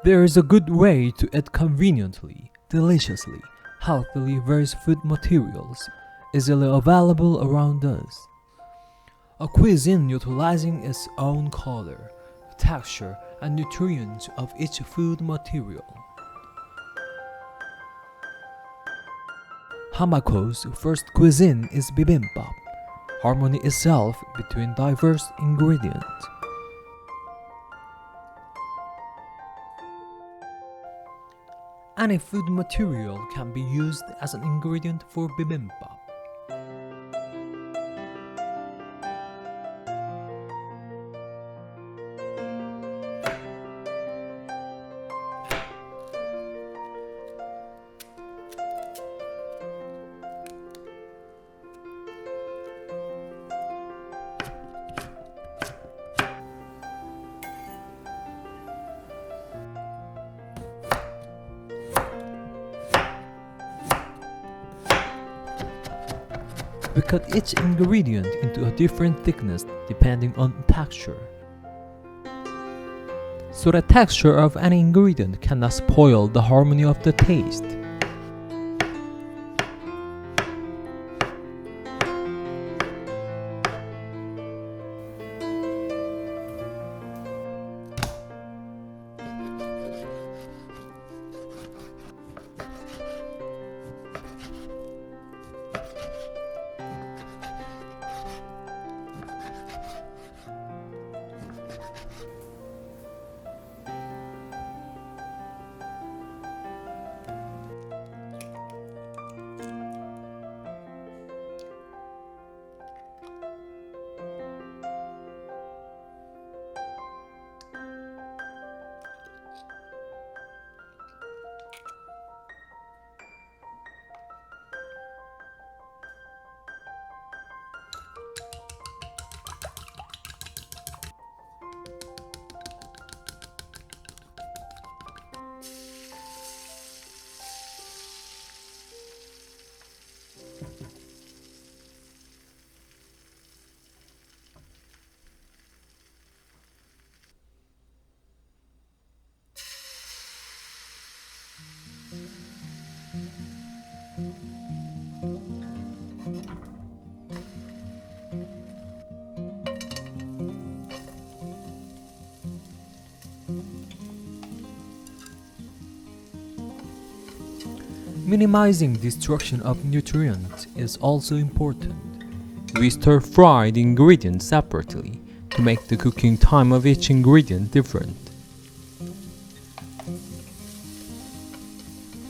There is a good way to eat conveniently, deliciously, healthily various food materials easily available around us. A cuisine utilizing its own color, texture, and nutrients of each food material. HAMAKO's first cuisine is bibimbap, harmony itself between diverse ingredients. Any food material can be used as an ingredient for bibimbap. We cut each ingredient into a different thickness depending on texture. So the texture of any ingredient cannot spoil the harmony of the taste. Minimizing destruction of nutrients is also important. We stir-fry the ingredients separately to make the cooking time of each ingredient different.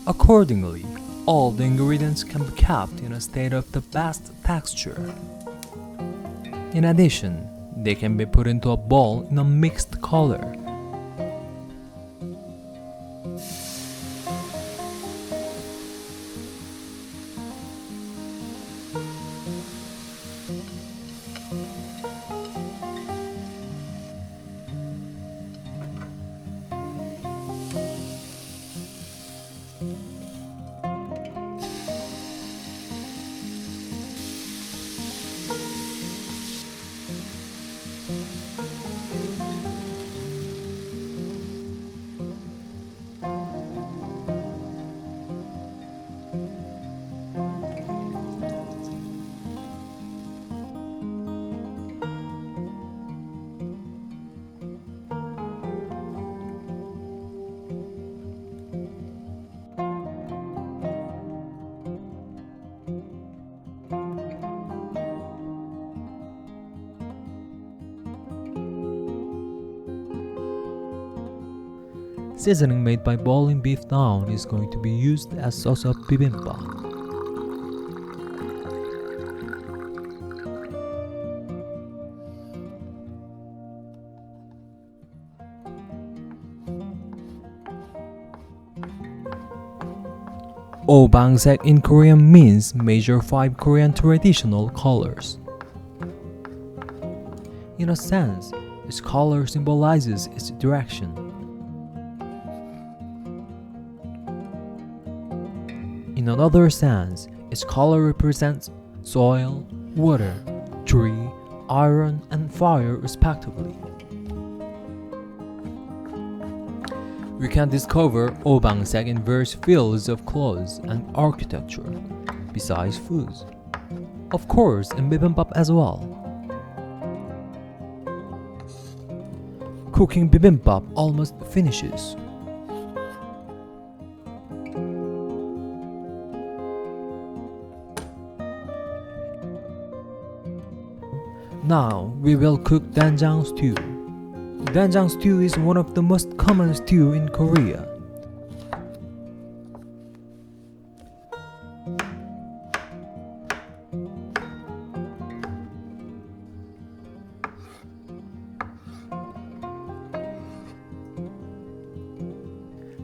Accordingly, all the ingredients can be kept in a state of the best texture. In addition, they can be put into a bowl in a mixed color. Seasoning made by boiling beef down is going to be used as sauce of bibimbap. Obangsak in Korean means major 5 Korean traditional colors. In a sense, its color symbolizes its direction. In another sense, its color represents soil, water, tree, iron, and fire respectively. We can discover Obangsak in various fields of clothes and architecture, besides foods. Of course, in bibimbap as well. Cooking bibimbap almost finishes. Now we will cook doenjang stew. Doenjang stew is one of the most common stew in Korea.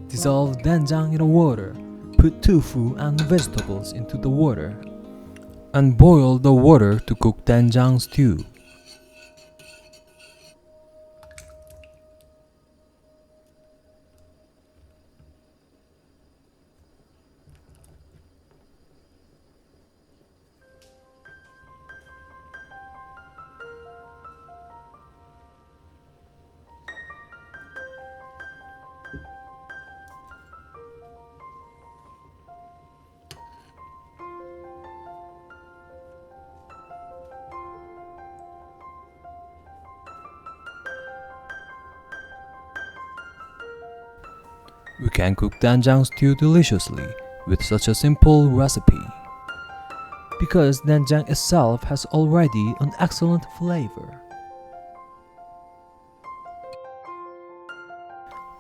Dissolve doenjang in the water. Put tofu and vegetables into the water. And boil the water to cook doenjang stew. We can cook doenjang stew deliciously with such a simple recipe, because doenjang itself has already an excellent flavor.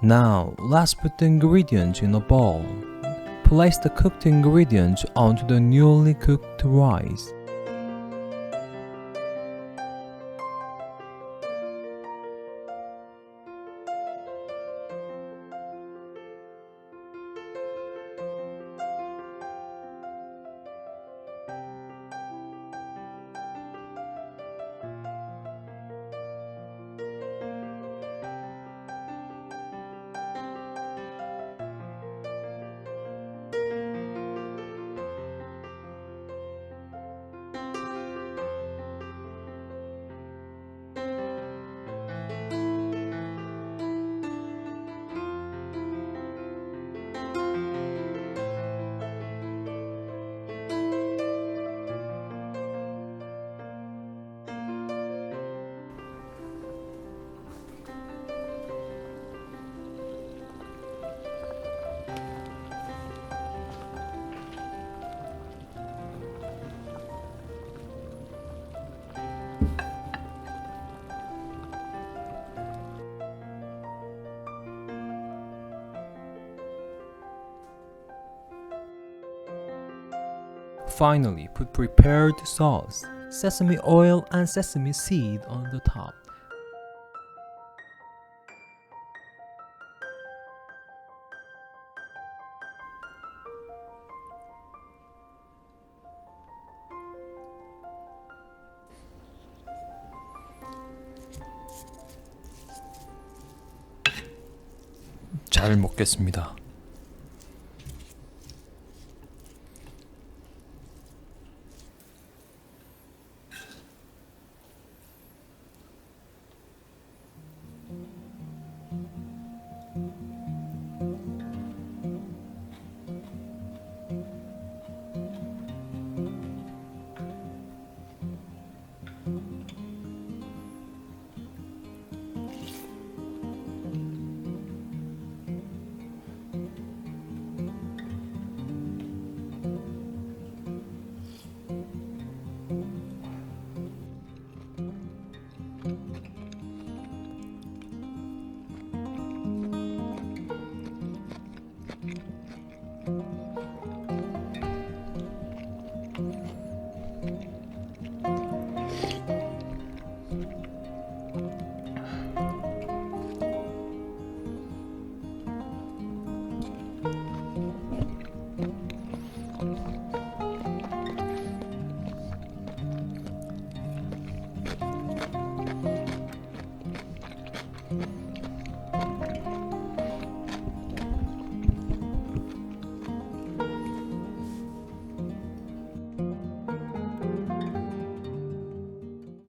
Now, let's put the ingredients in a bowl. Place the cooked ingredients onto the newly cooked rice. Finally, put prepared sauce, sesame oil and sesame seed on the top. 잘 먹겠습니다.